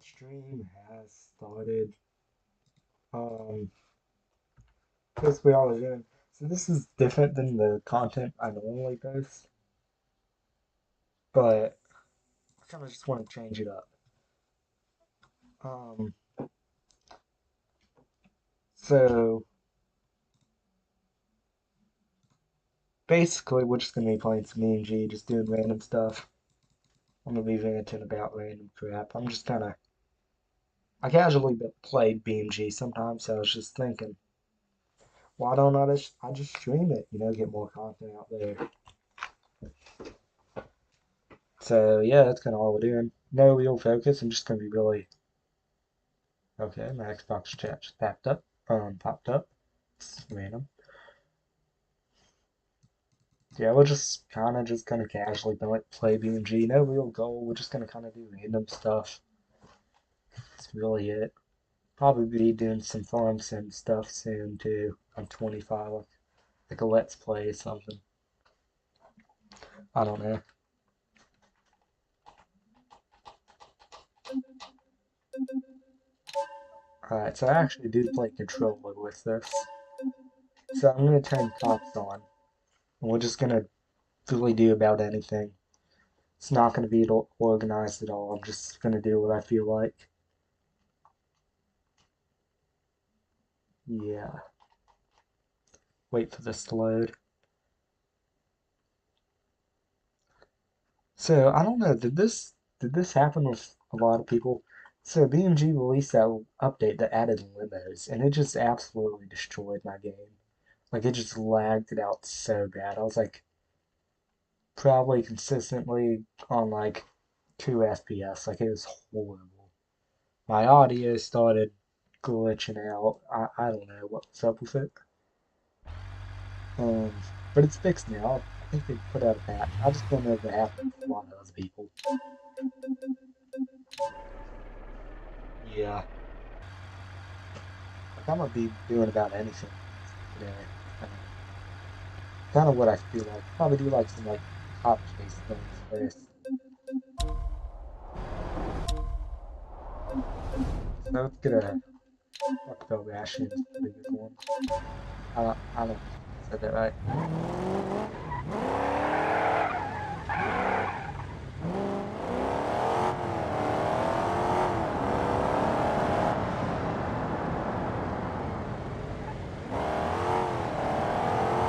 stream has started. This we all are doing. So this is different than the content I normally post, but I kind of just want to change it up. Um, so basically, we're just gonna be playing some beamng, just doing random stuff. I'm gonna be ranting about random crap. I casually play beamng sometimes, so I was just thinking, why don't I just stream it? Get more content out there. So yeah, that's kind of all we're doing. No real focus. I'm just gonna be really okay. My Xbox chat just popped up. It's random. Yeah, we're just kind of casually play beamng. No real goal. We're just gonna kind of do random stuff. That's really it. Probably be doing some farm sim stuff soon too. I'm 25, like a let's play or something. I don't know. Alright, so I actually do play controller with this. So I'm gonna turn cops on. And we're just gonna really do about anything. It's not gonna be organized at all. I'm just gonna do what I feel like. Yeah. Wait for this to load. So I don't know, did this happen with a lot of people? So BMG released that update that added limos, and it just absolutely destroyed my game. Like it just lagged it out so bad. I was like probably consistently on like 2 FPS. Like it was horrible. My audio started glitching out. I don't know what was up with it. Um, but it's fixed now. I think they put out a patch. I just don't know if it happened with a lot of other people. Yeah. Like I'm gonna be doing about anything today. Kind of what I feel like. Probably do like some like cop chase things first. So let's get a Bucktail Ration. Is a pretty good one. I don't think I said that right.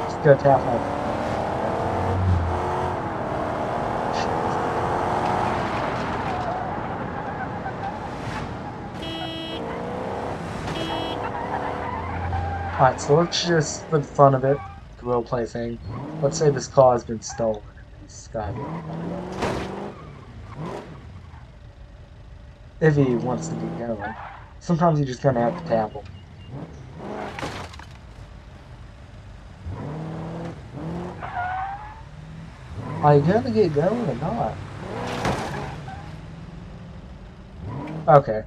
Just go tap my. Alright, so let's just, for the fun of it, the role play thing, let's say this car has been stolen and this guy if he wants to get going. Sometimes you just gonna have to tap him. Are you gonna get going or not? Okay,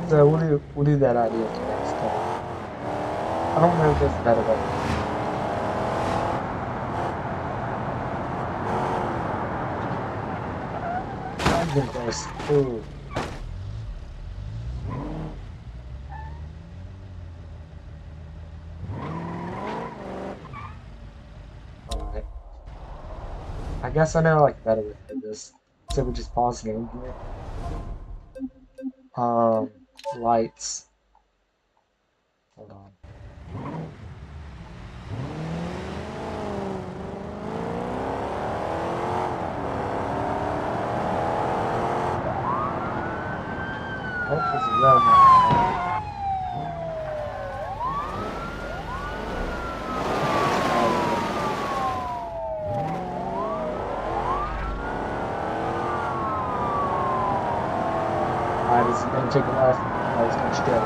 so we'll do that idea for next time. I don't know if there's a better way. I'm gonna go smooth. Alright. I guess I know like a better way to do this. So we just pause the game here. Lights. Hold on. Oh, there's a road. Alright, is he gonna take a left? Oh, he's gonna straight.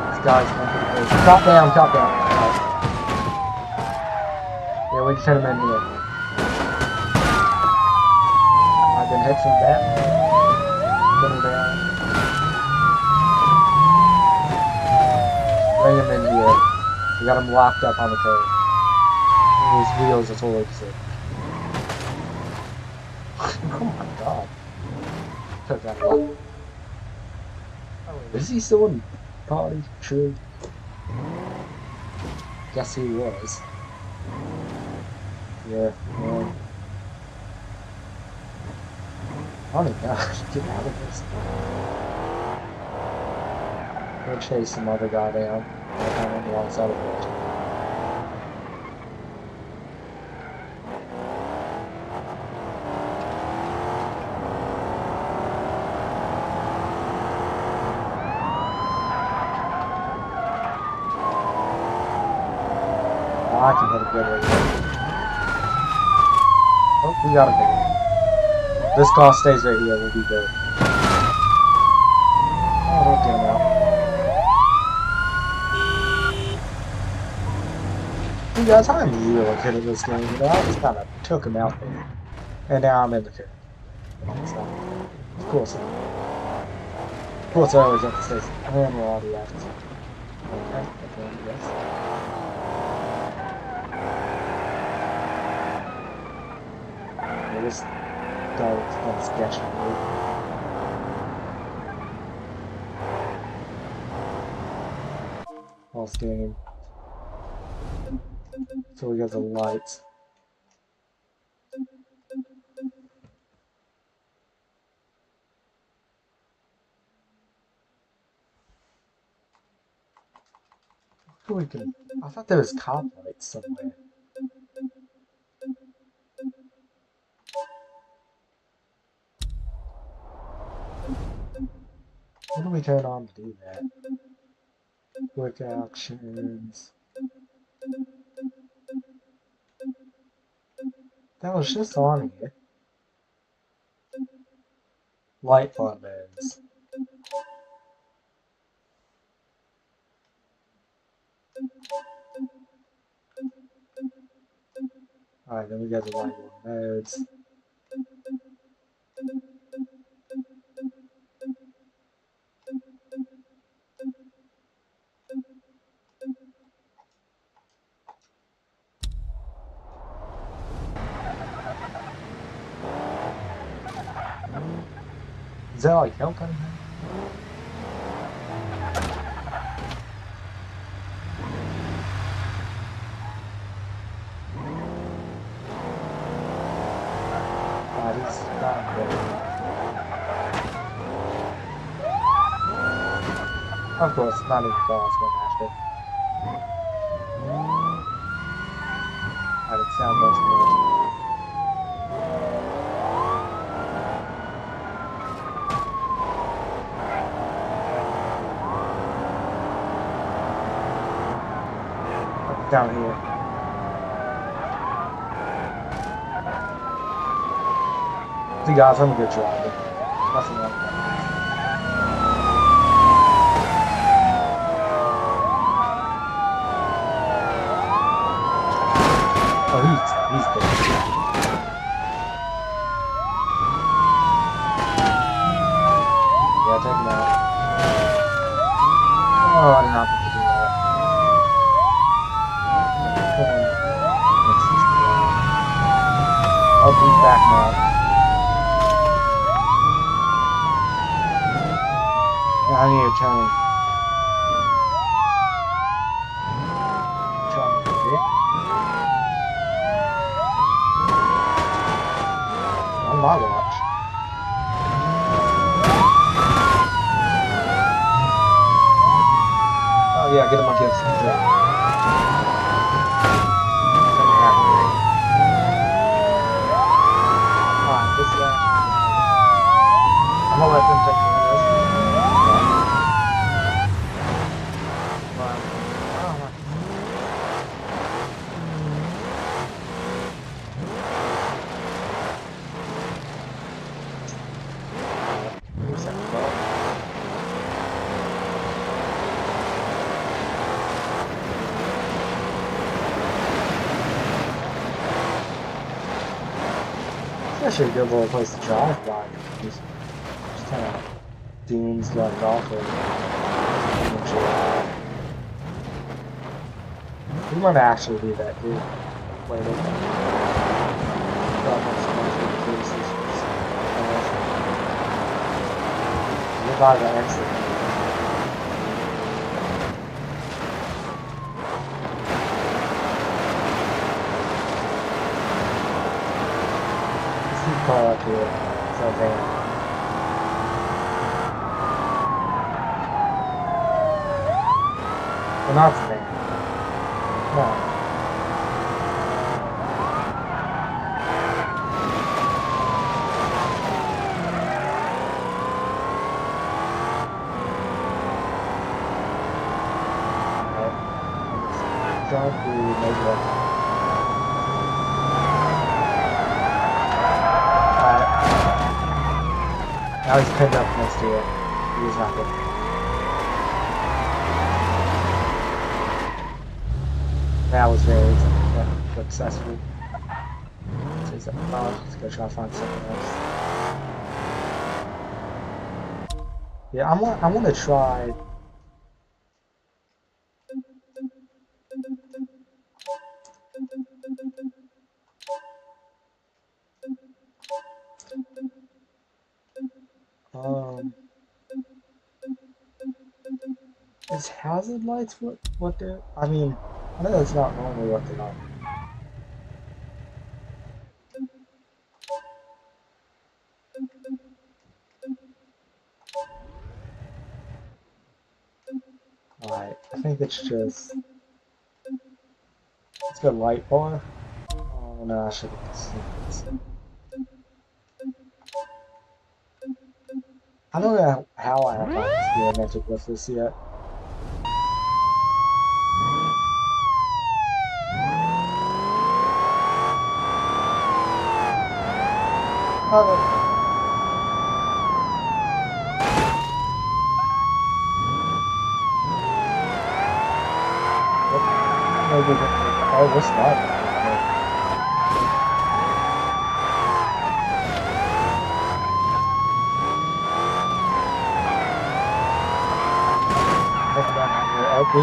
This guy's going pretty crazy. Top down, top down. Right. Yeah, we can turn him in here. I've been hit from that. Put him down. Bring him in here. We got him locked up on the curb. His wheels are totally sick. Oh my god. Took that a lot. Oh, wait, is he still in party? True. Guess he was. Yeah, man. I don't even know how to get out of this. Go chase some other guy down. I'm on the wrong side of the road. Oh, I can hit a good right here. Oh, we got him here. This car stays right here, we'll be good. Oh, don't get him out. You guys, I'm really good at this game. You know, I just kind of took him out there. And now I'm in the curb. So, of course, I always have to stay. And we're already left. Okay, okay, yes. Yeah, this guy was kind of sketchy. Lost game. So we got the lights. We can. I thought there was cop lights somewhere. What do we turn on to do that? Quick actions. That was just on here. Light buttons. Alright, then we got the light on modes. Is that like help anything? He's not good. Of course, not even close going after. I would sound less good. Down here. See guys, I'm a good driver. Nothing like that. Oh, he's good. Yeah, take him out. Oh, I did not mean to do that. Oh, he's back now. I need to turn. Trying to hit. On my watch. Oh yeah, get him against the thing. Alright, this guy. I'm gonna let them take care of this. It's actually a good little place to drive by. Just kind of dunes like off of. We might actually do that too. Later. drive the exit. Let's see car up here. It's a van. Well, not a van. No. Drive through maybe like now he's pinned up next to it. He's not good. That was very successful. So he's like, oh, let's go try to find something else. Yeah, I want to try. Is hazard lights what they're? I mean, I know that's not normally what they are. Alright, I think it's just it's got a light bar. Oh no, I should have seen this. I don't know how I have not experimented with this yet. Oh, maybe oh, what's that? We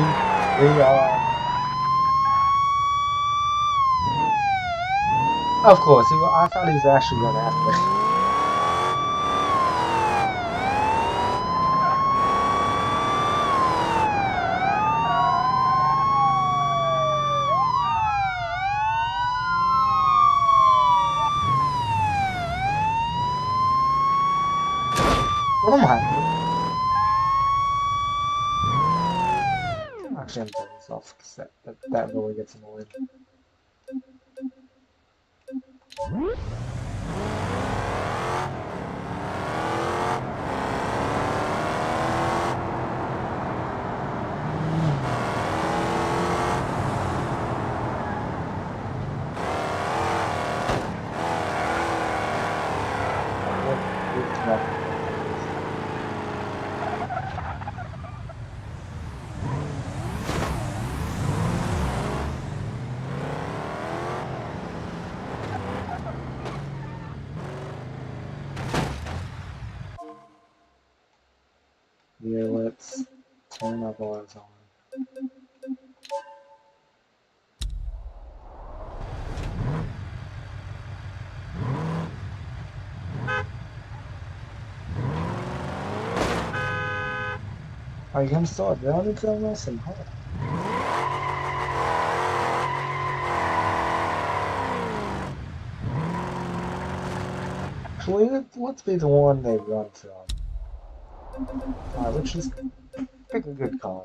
of course, I thought he was actually going after me. What am I? Actually, I'm turning this off because that really gets annoying. Yeah, let's turn our bars on. Are you gonna start running so nice and hot? Actually, let's be the one they run from. Let's just pick a good car.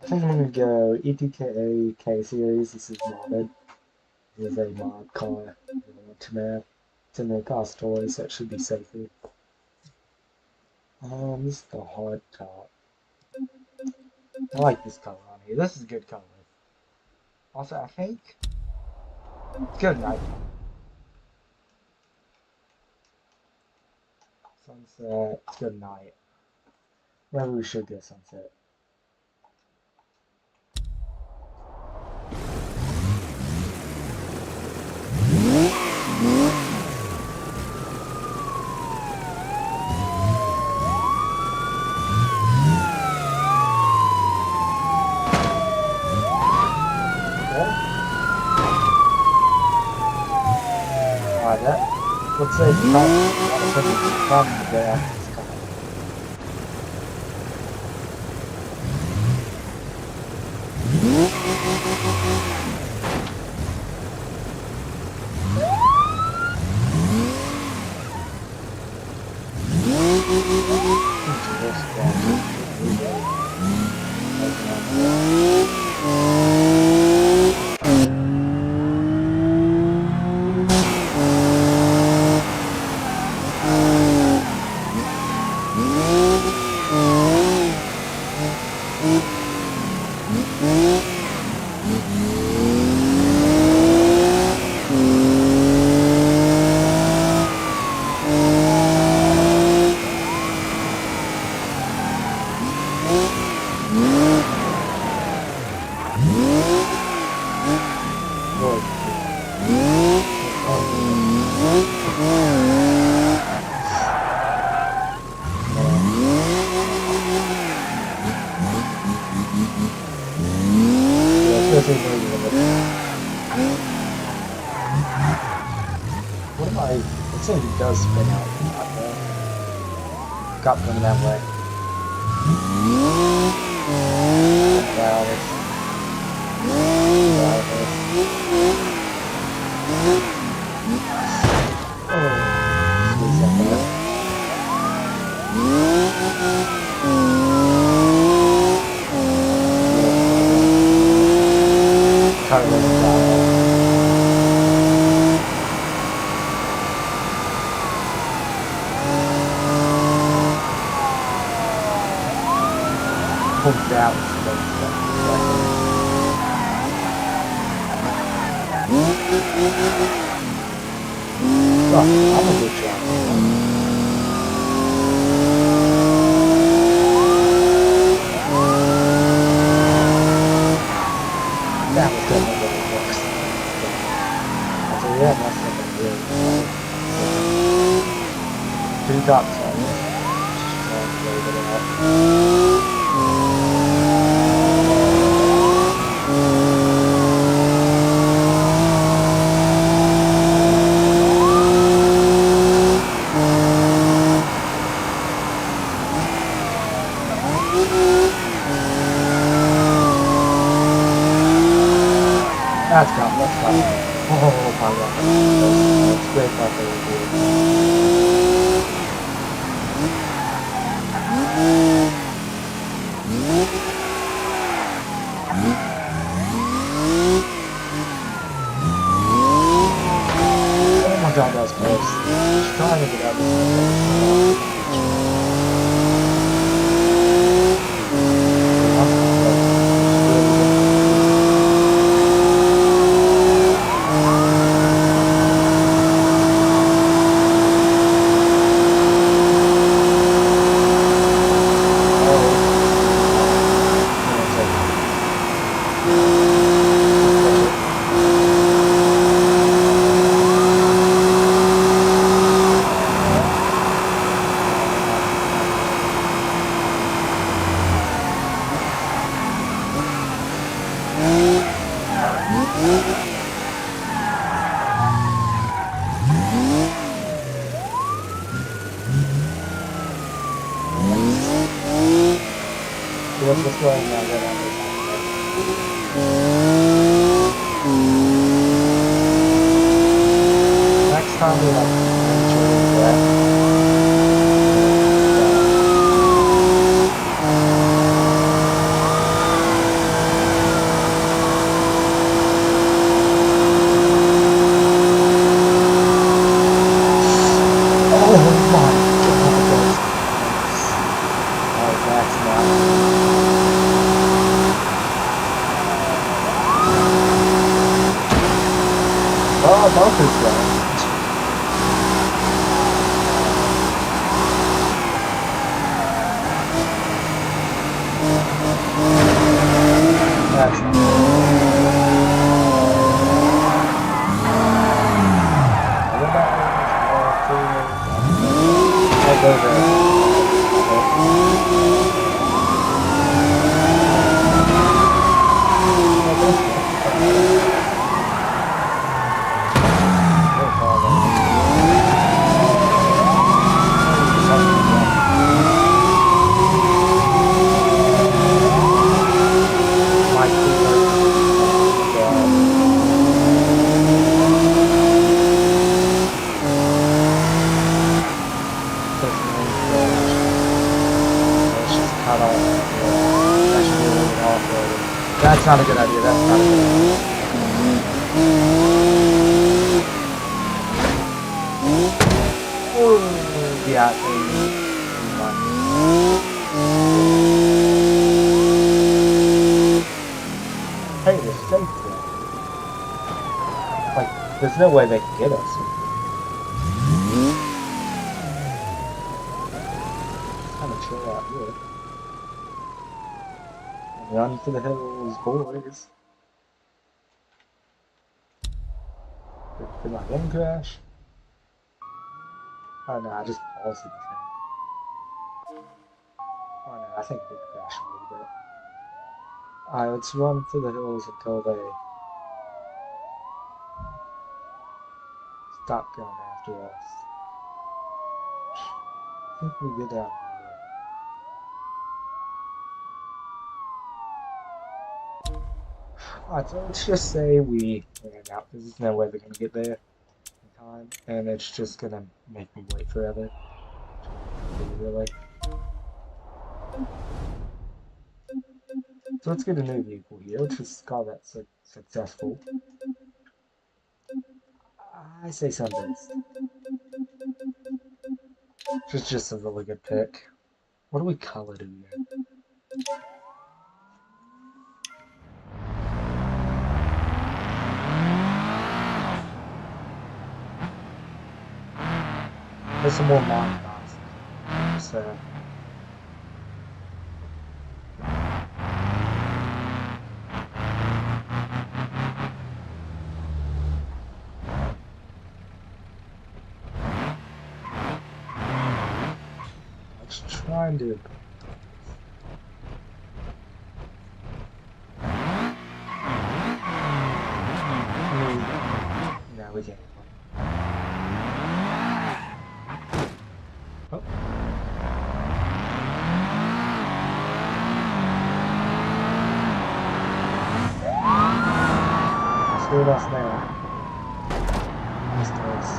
I think I'm gonna go ETKA K series. This is modded. This is a mod car. It's in the cost toys, so it should be safer. This is the hard top. I like this color on here. This is a good color. Also, I think it's good night. Sunset. It's good night. Maybe we should get sunset. That looks like probably there after this car. Like, it seems it does spin out a lot, though. Cop coming that way. Get out of this. Get out of this. Oh, squeeze that there. Try to let it die. Oh, that was close. Oh, I'm a good driver. That was definitely worse. I said, yeah, that's something really two top sides. Just trying to wave it out. That's got, let's go. Oh my god. That's great part they were doing. Oh my god, that was close. Just trying to get out of this. Let's go ahead and get on this one. Next time we like enjoy that. Oh my god, that's close. Oh, that's not. Oh, bumper's down. That's I'll go there. That's not a good idea. That's not a good idea. Oh, yeah. Hey, they're safe there. Like, there's no way they can get us. Kind of chill out here. Run for the hills, boys. Did my game crash? Oh no, I just paused the thing. Oh no, I think it did crash a little bit. Alright, let's run for the hills until they stop going after. after us. I think we get out here. Alright, so let's just say we ran out. There's no way they're gonna get there in time, and it's just gonna make me wait forever. Really. So let's get a new vehicle here. Let's just call that successful. I say Sunburst. It's just a really good pick. What do we color it again? There's some more mod boxes. So. Let's try and do. No, we can't. Oh. Screwed us now. Nice toys.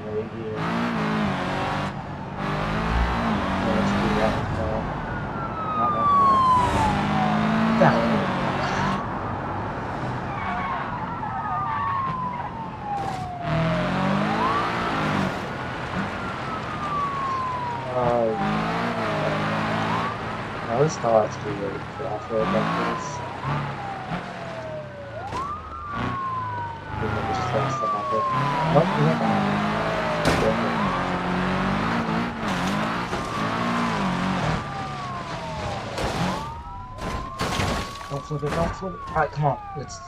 Right here. Yeah, let's do that one though. Not that one. That one. I always thought it's too late for off-road like this. We never just lost that off-road. Nope, we have that. Don't flip it, don't flip it. Alright, come on, let's...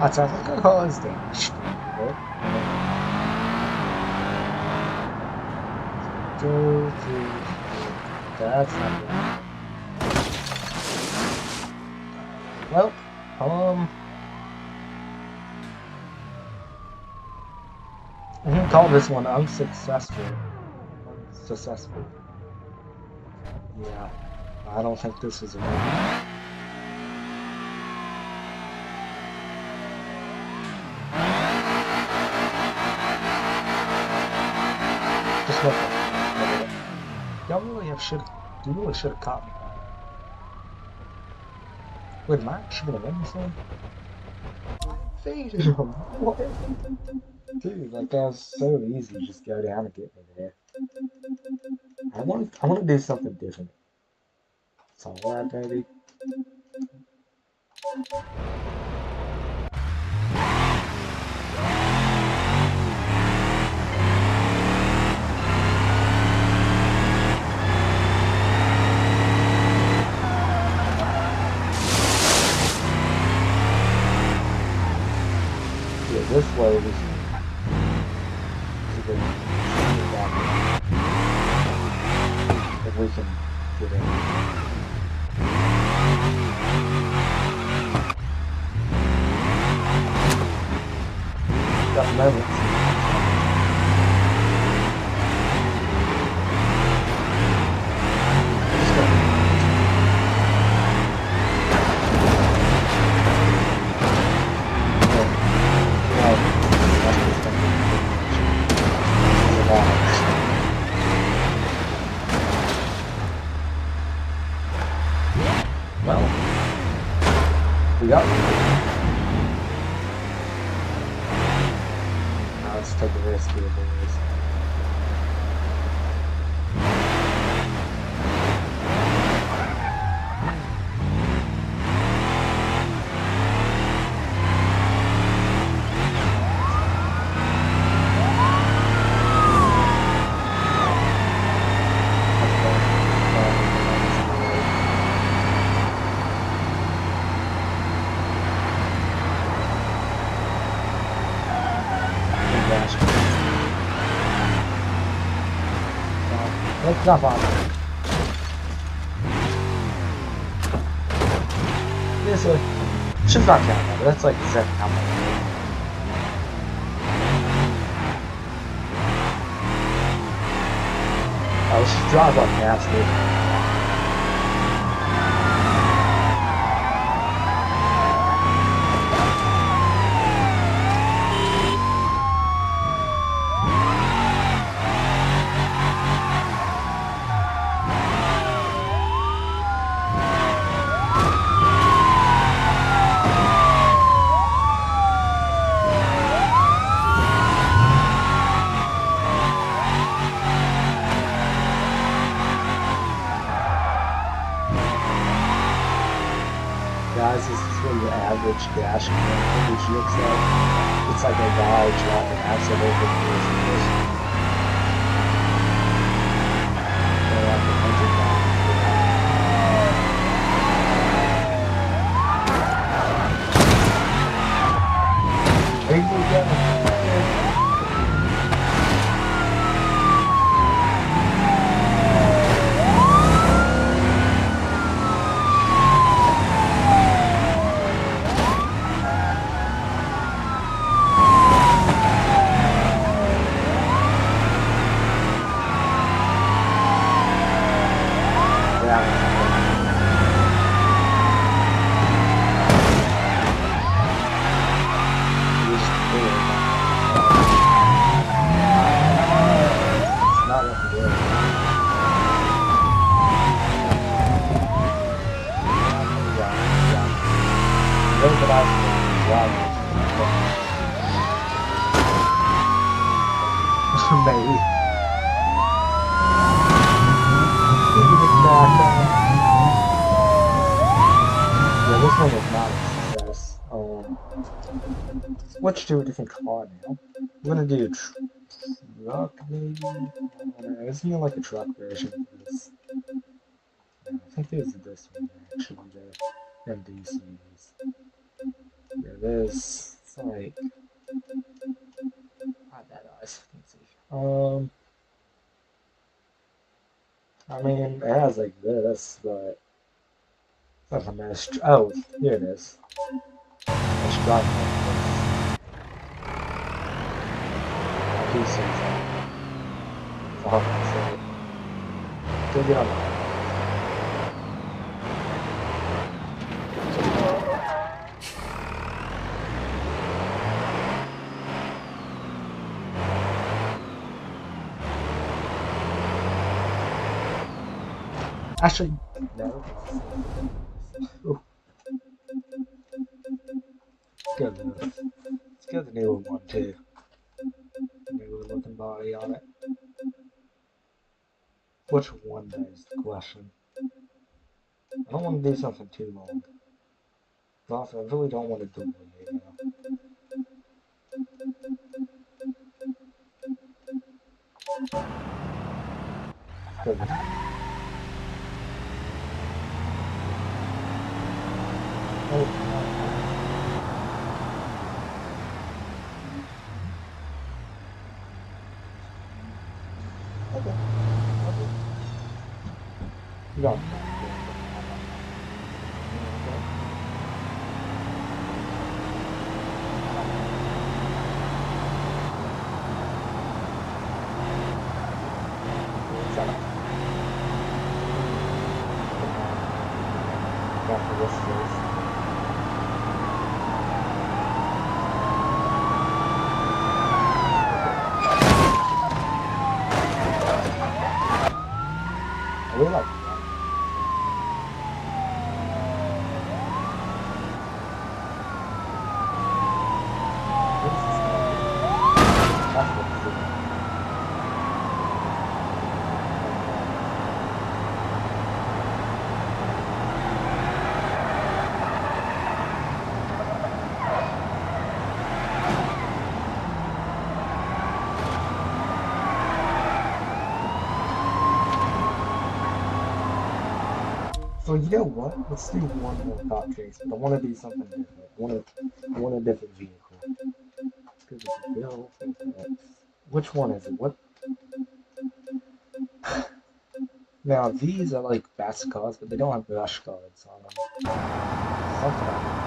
That sounds like a cause damage. That's not good. Well, I'm gonna call this one unsuccessful. Unsuccessful. Yeah, I don't think this is a win. Y'all really you really should have caught me. Wait, am I actually gonna win this one? I faded him. What? Dude, like that was so easy. Just go down and get me there. I want to do something different. It's alright, baby. This way is a good if we can get in. Got moments. Well, we got it. Now let's take a risk here, boys. Not fun. This way. Should not count that, but that's like the second time. I was just drive up past it. Guys, this is what your average dash footage looks like. It's like a guy dropping acid over the years. They're like 100 pounds. There you go. Maybe. Yeah, this one was not a success. Switch to a different car now. I'm gonna do truck, maybe? Isn't there like a truck version of this? Yeah, I think there's this one actually, the MDCs. Yeah, this. It's like. Not bad eyes. Let's see. I mean, it has like this, but it's not a nice. Oh, here it is. Let's drive like this. Two six. Oh, that's it. Go get on that. Actually, no. Ooh. Good. Let's get the newer one too. Newer looking body on it. Which one is the question? I don't want to do something too long. But also, I really don't want to do it now. Good. Okay. You got it. I really like that. That's what it's doing. So you know what? Let's do one more cop chase, but I want to do something different. I want a different vehicle. Because it's a bill. Which one is it? What? Now these are like fast cars, but they don't have rush cards on them. Something like that.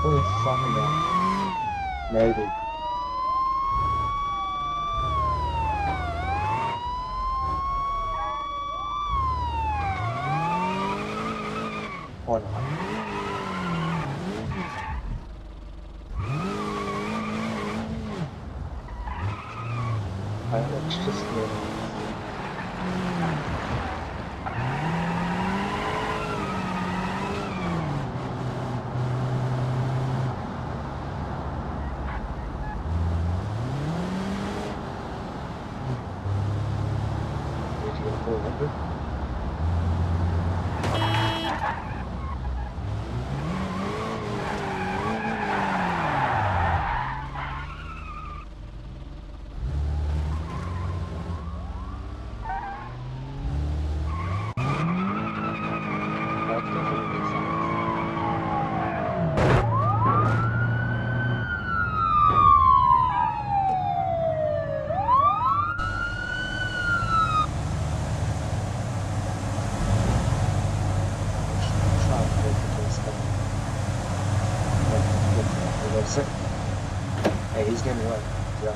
Please, something down. Maybe. Or not. Let's just get it. Did you get a 400? That definitely makes sense. I'm trying to make the case down. Hey, he's getting away. Yeah,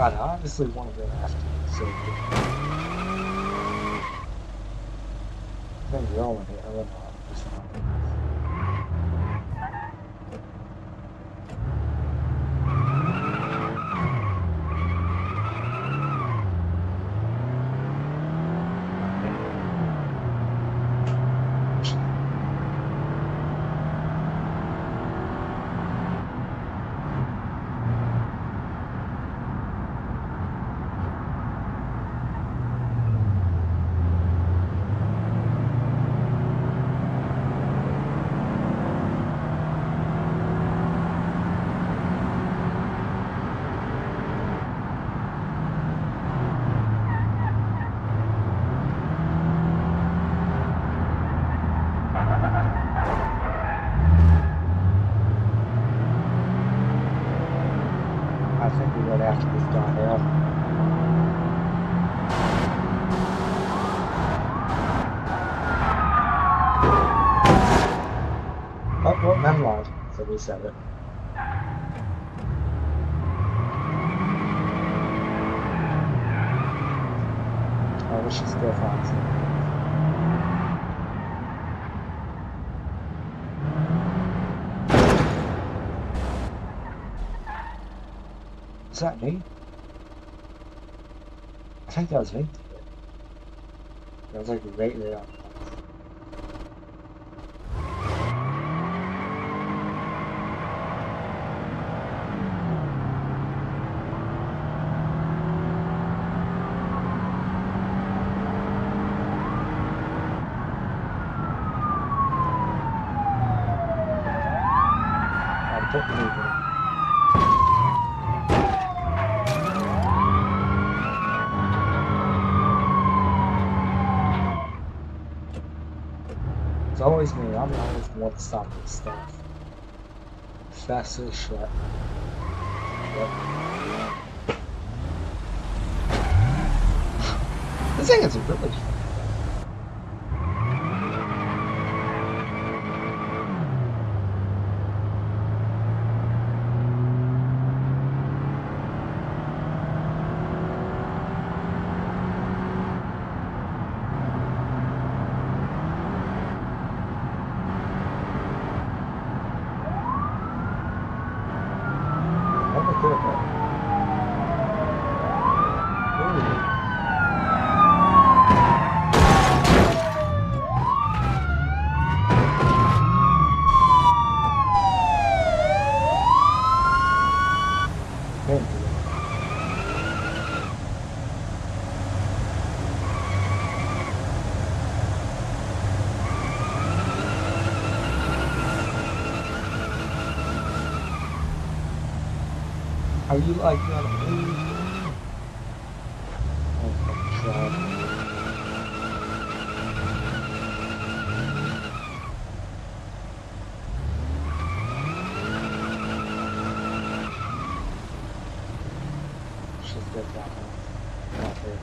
I obviously want to go after it, so I think you're on it. I don't know. Just I think we went after this guy now. Oh, well, never mind. So we said it. I wish he still finds it. Is that me? I think that was me. That was like right there on. It's always me. I'm always the one to stop this stuff. Fast as shit. Yep. This thing is really fun. I'm gonna do it. Ooh. Thank you. Are you like on a move? Oh, fucking try. Let's just get that one. Not there.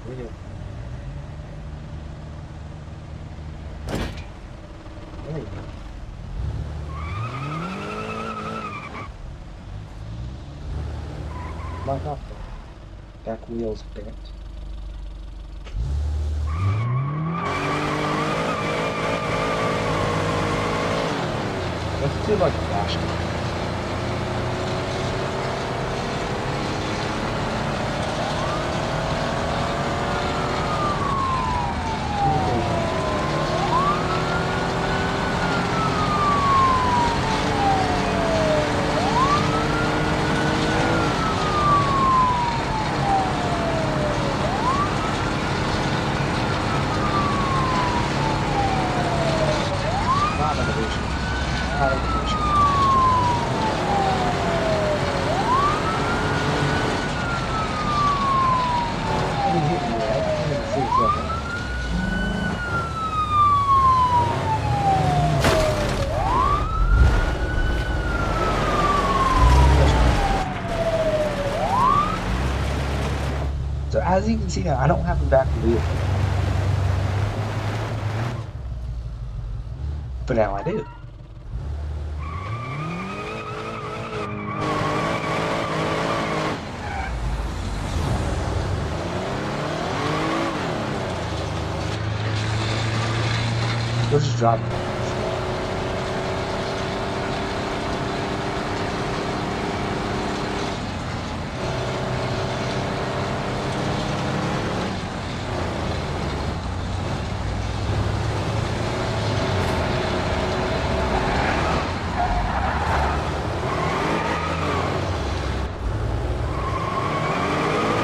Weird. There you go. Like off the back wheels bent. Let's do like a dash. Not elevation. Not elevation. I didn't hit you yet. I didn't see it yet. So as you can see, I don't have a back wheel, but now I do. We'll just drop it.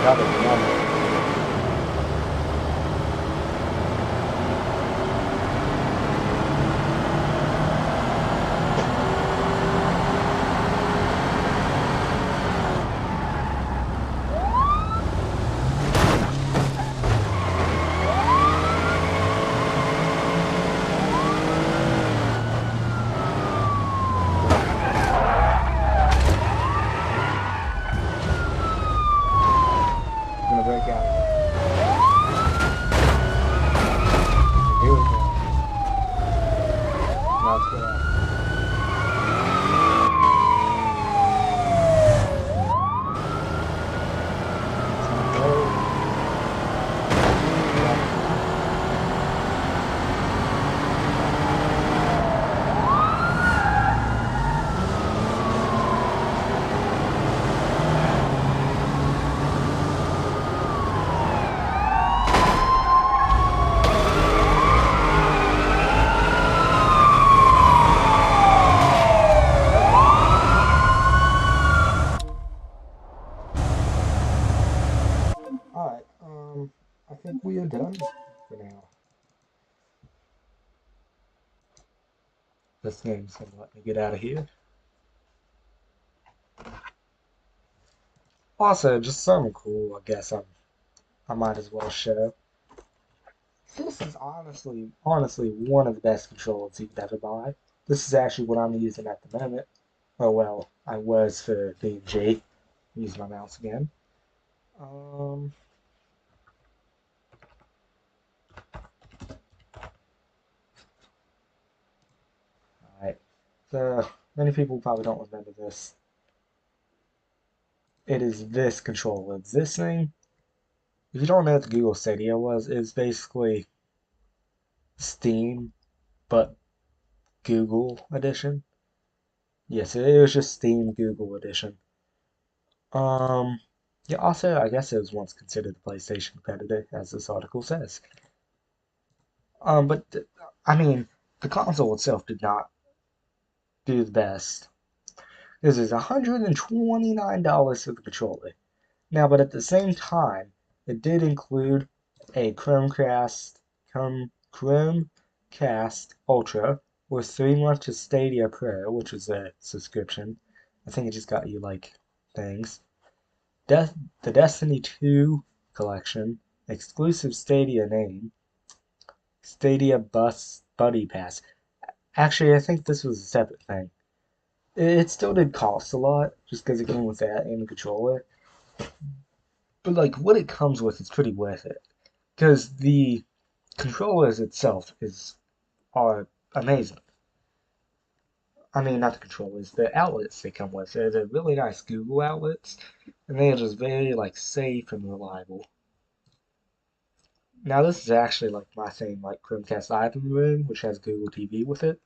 Got it. Got it. I'm gonna break out of it. Here we go. Now let's get out. Let's go. Alright, I think we are done for now. This game's gonna let me get out of here. Also, just something cool, I guess I might as well show. This is honestly one of the best controllers you could ever buy. This is actually what I'm using at the moment. Oh well, I was for BMG. Use my mouse again. Um, alright. So many people probably don't remember this. It is this controller. This thing, if you don't know what the Google Stadia was, it's basically Steam, but Google edition. Yes, it was just Steam Google edition. Um, yeah, also, I guess it was once considered the PlayStation competitor, as this article says. But I mean, the console itself did not do the best. This is $129 for the controller. Now, but at the same time, it did include a Chromecast Ultra with 3 months of Stadia Pro, which is a subscription. I think it just got you like things. The Destiny 2 collection, exclusive Stadia name, Stadia Bus Buddy Pass. Actually, I think this was a separate thing. It still did cost a lot, just because it came with that and the controller. But like what it comes with is pretty worth it. Because the controllers itself are amazing. I mean, not the controllers, the outlets they come with. They're really nice Google outlets, and they are just very like safe and reliable. Now this is actually like my same like Chromecast I've been running, which has Google TV with it.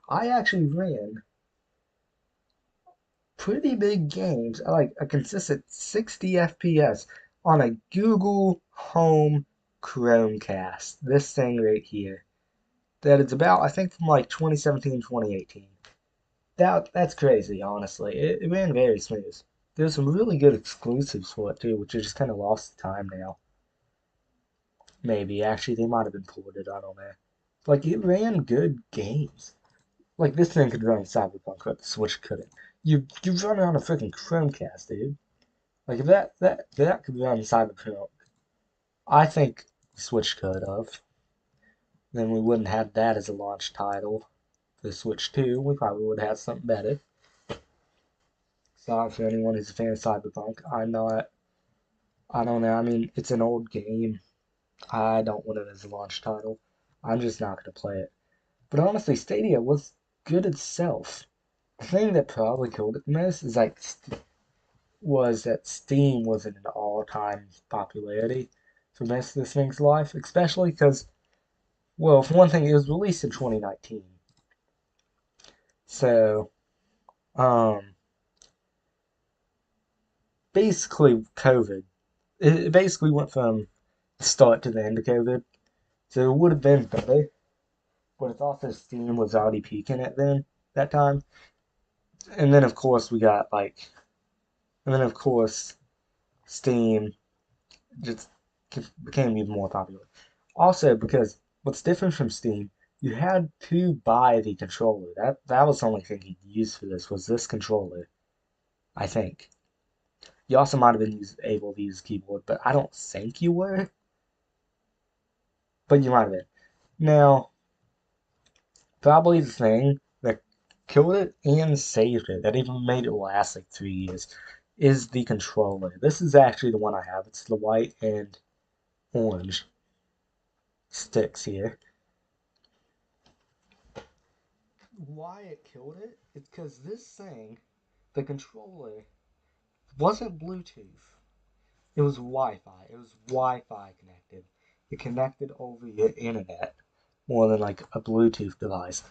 I actually ran pretty big games, like a consistent 60 FPS on a Google Home Chromecast. This thing right here. That it's about, I think, from like 2017, 2018. That's crazy, honestly. It ran very smooth. There's some really good exclusives for it too, which I just kind of lost the time now. Maybe actually they might have been ported. I don't know. Like it ran good games. Like this thing could run Cyberpunk, but the Switch couldn't. You run it on a freaking Chromecast, dude. Like if that could run Cyberpunk, I think the Switch could have. Then we wouldn't have that as a launch title. The Switch 2, we probably would have something better. Sorry for anyone who's a fan of Cyberpunk. I'm not. I don't know. I mean, it's an old game. I don't want it as a launch title. I'm just not going to play it. But honestly, Stadia was good itself. The thing that probably killed it the most is like was that Steam was in an all-time popularity for most of this thing's life, especially because, well, for one thing, it was released in 2019. So, um, basically, COVID. It basically went from the start to the end of COVID. So it would have been better, but it's also Steam was already peaking at then, that time. And then, of course, and then, of course, Steam just became even more popular. Also, because what's different from Steam, you had to buy the controller. That was the only thing you used for this was this controller, I think. You also might have been able to use a keyboard, but I don't think you were. But you might have been. Now, probably the thing that killed it and saved it, that even made it last like 3 years, is the controller. This is actually the one I have. It's the white and orange sticks here. Why it killed it? It's because this thing, the controller, wasn't Bluetooth. It was Wi-Fi. It was Wi-Fi connected. It connected over your internet more than like a Bluetooth device,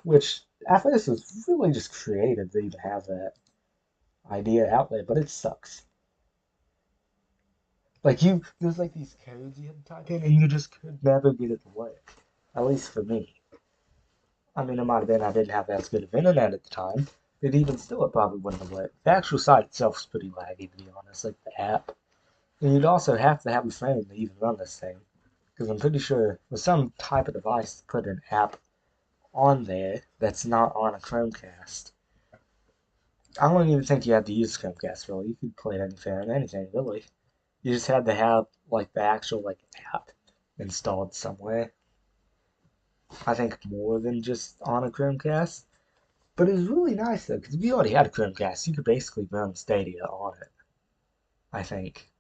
which at first was really just creative to even have that idea out there, but it sucks. Like there's like these codes you had to type in, and you just could never get it to work. At least for me. I mean, it might have been I didn't have as good of internet at the time, but even still, it probably wouldn't have worked. The actual site itself is pretty laggy, to be honest, like the app. And you'd also have to have a phone to even run this thing, because I'm pretty sure with some type of device to put an app on there that's not on a Chromecast. I don't even think you had to use Chromecast really. You could play any phone, anything really. You just had to have like the actual like app. installed somewhere. I think more than just on a Chromecast. But it's really nice though, because if you already had a Chromecast, you could basically run Stadia on it. I think.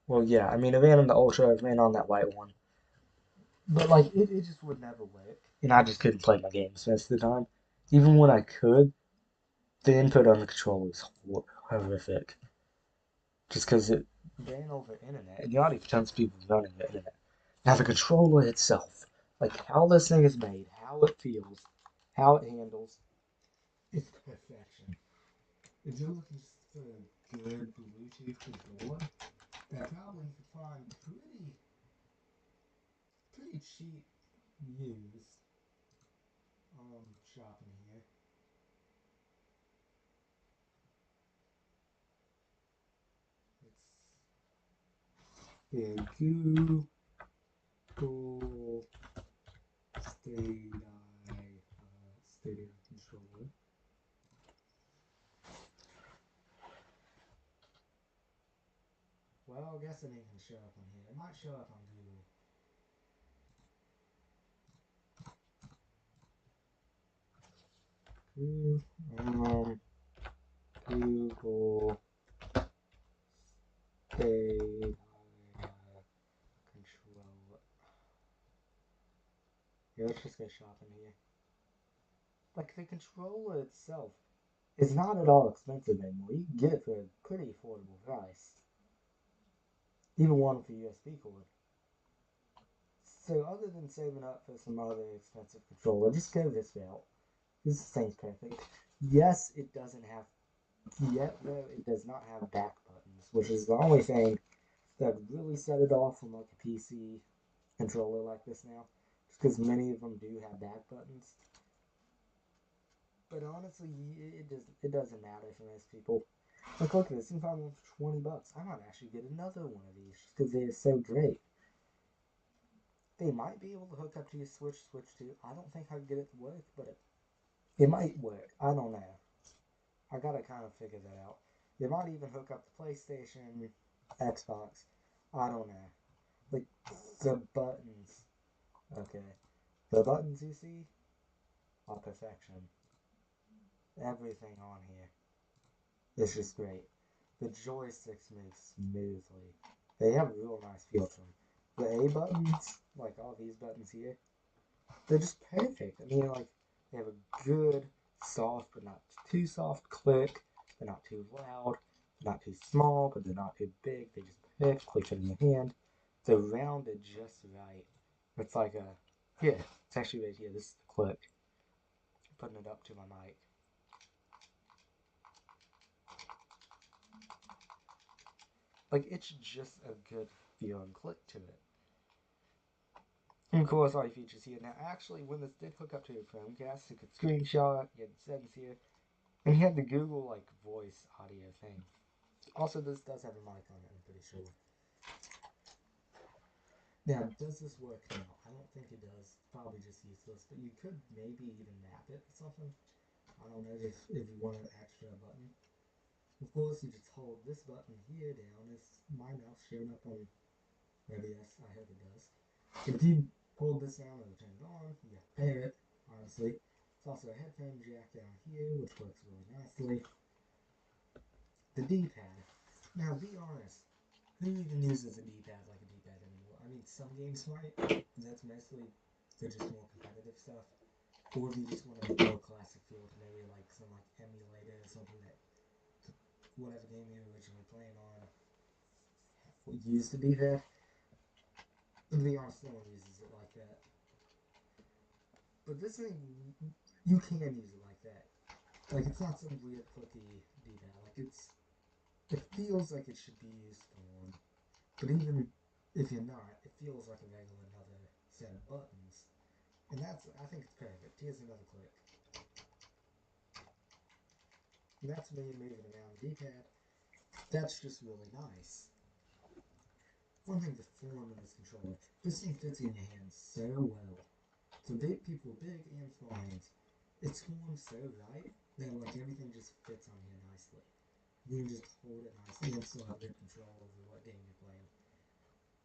Well, yeah, I mean, it ran on the Ultra, it ran on that white one. But like, it just would never work. And I just couldn't play my games most of the time. Even when I could, the input on the controller was horrific. Just because it ran over internet, and you already have tons of people running the internet. Now the controller itself, like how this thing is made, how it feels, how it handles, it's perfection. If you're looking for a good Bluetooth controller, that probably you could find pretty cheap used shopping here. It's the Google Stadia controller. Well, I guess it ain't gonna show up on here. It might show up on Google. Google Stadia controller. Yeah, let's just go shopping here. Like the controller itself is not at all expensive anymore. You can get it for a pretty affordable price. Even one with a USB cord. So other than saving up for some other expensive controller, just go this route. This thing's perfect. Yes, it doesn't have yet though it does not have back buttons, which is the only thing that really set it off from like a PC controller like this now. Just because many of them do have back buttons. But honestly, it doesn't matter for most people. Like, look at this. You can find one for $20. I might actually get another one of these just because they are so great. They might be able to hook up to your Switch 2. I don't think I can get it to work, but it might work. I don't know. I gotta kind of figure that out. They might even hook up the PlayStation, Xbox. I don't know. Like, the buttons. Okay. The buttons you see are perfection. Everything on here is just great. The joysticks move smoothly. They have a real nice feel to them. The A buttons, like all these buttons here, they're just perfect. I mean, like, they have a good, soft, but not too soft click. They're not too loud. They're not too small, but they're not too big. They just perfectly fit in your hand. They're rounded just right. It's like a, here, it's actually right here. This is the click. Putting it up to my mic. Like, it's just a good feeling click to it. And of course, all your features here. Now, actually, when this did hook up to your Chromecast, you could screenshot, you had settings here, and you had the Google, like, voice audio thing. Also, this does have a mic on it, I'm pretty sure. Now, does this work now? I don't think it does. Probably just useless, but you could maybe even map it or something. I don't know if you want an extra button. Of course, you just hold this button here down. Is my mouse showing up on OBS? I hope it does. If you hold this down and turn it on, you have to pair it, honestly. There's also a headphone jack down here, which works really nicely. The D-pad. Now, be honest, who even uses a D-pad like a D-pad anymore? I mean, some games might, but that's mostly for just more competitive stuff. Or if you just want a more classic feel to maybe like some like emulator or something that whatever game you were originally playing on used to be there. To be honest, no one uses it like that. But this thing, you can use it like that. Like, it's not some weird clicky D-pad. Like, it feels like it should be used for one. But even if you're not, it feels like a regular another set of buttons. And I think it's perfect. Here's another click. And that's me moving around the D-pad. That's just really nice. One thing, the form in this controller. This thing fits in your hands so well. So people with big and small hands, it's formed so right that like everything just fits on here nicely. You can just hold it nicely and still have good control over what game you're playing.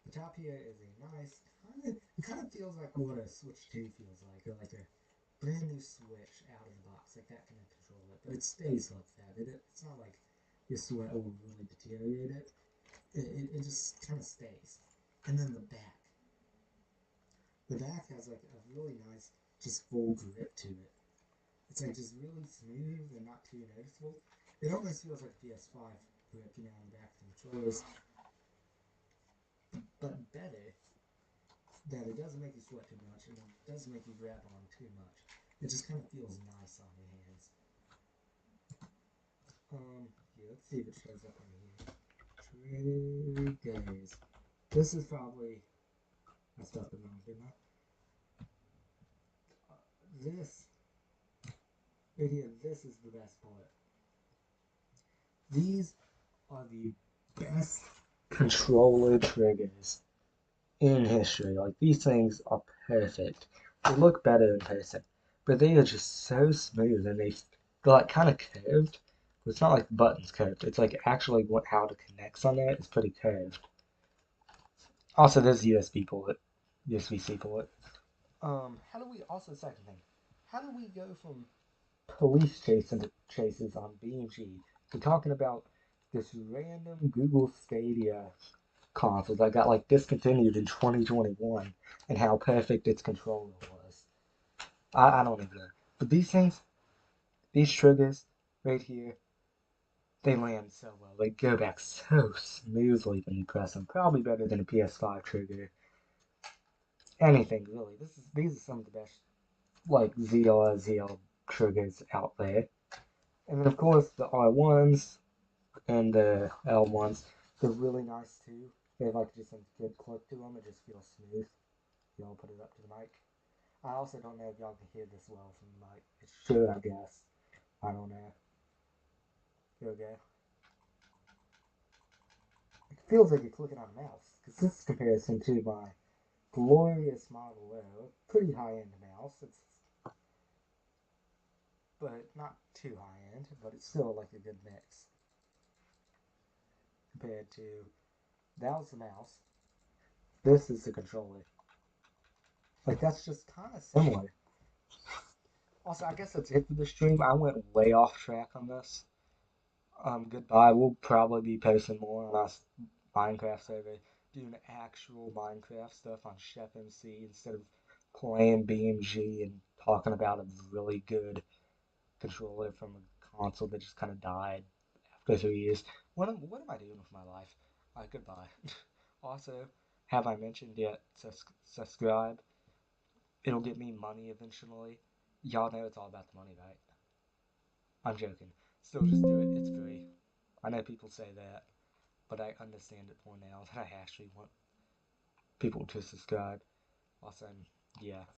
The top here is a nice, it kind of feels like what a Switch 2 feels like, or like a brand new Switch out of the box, like that kind of controller. But it stays like that. It's not like your sweat will really deteriorate it. It just kind of stays. And then the back. The back has like a really nice, just full grip to it. It's like just really smooth and not too noticeable. It almost feels like a PS5 grip, on the back of the controllers, but better that it doesn't make you sweat too much and it doesn't make you grab on too much. It just kind of feels nice on your hands. Yeah, let's see if it shows up on here. Triggers. This is probably I stuffed it wrong, didn't I? This right here. This is the best part. These are the best controller triggers in history. Like these things are perfect. They look better in person, but they are just so smooth and they're like kind of curved. It's not like the buttons curved. It's like actually what how to connect on there is pretty curved. Also, there's USB port, USB-C port. How do we also second thing? How do we go from police chases on BMG to talking about this random Google Stadia console that got like discontinued in 2021 and how perfect its controller was. I don't even know. But these things, these triggers right here, they land so well. They go back so smoothly when you press them. Probably better than a PS5 trigger. Anything really. These are some of the best like ZL triggers out there. And then of course the R1s and the L1s, they're really nice too. They have like just a good click to them. It just feels smooth. Y'all put it up to the mic. I also don't know if y'all can hear this well from the mic. It should, I guess. I don't know. Here we go. It feels like you're clicking on a mouse. Because this is comparison to my glorious Model O. Pretty high-end mouse. It's, but not too high-end. But it's still like a good mix. Compared to, that was the mouse. This is the controller. Like, that's just kind of similar. Also, I guess that's it for the stream. I went way off track on this. Goodbye. We'll probably be posting more on us Minecraft server, doing actual Minecraft stuff on Chef MC instead of playing BMG and talking about a really good controller from a console that just kind of died after 3 years. What am I doing with my life? Goodbye. Also, have I mentioned yet? Subscribe. It'll get me money eventually. Y'all know it's all about the money, right? I'm joking. Still, just do it. It's free. I know people say that, but I understand it more now that I actually want people to subscribe. Also, yeah.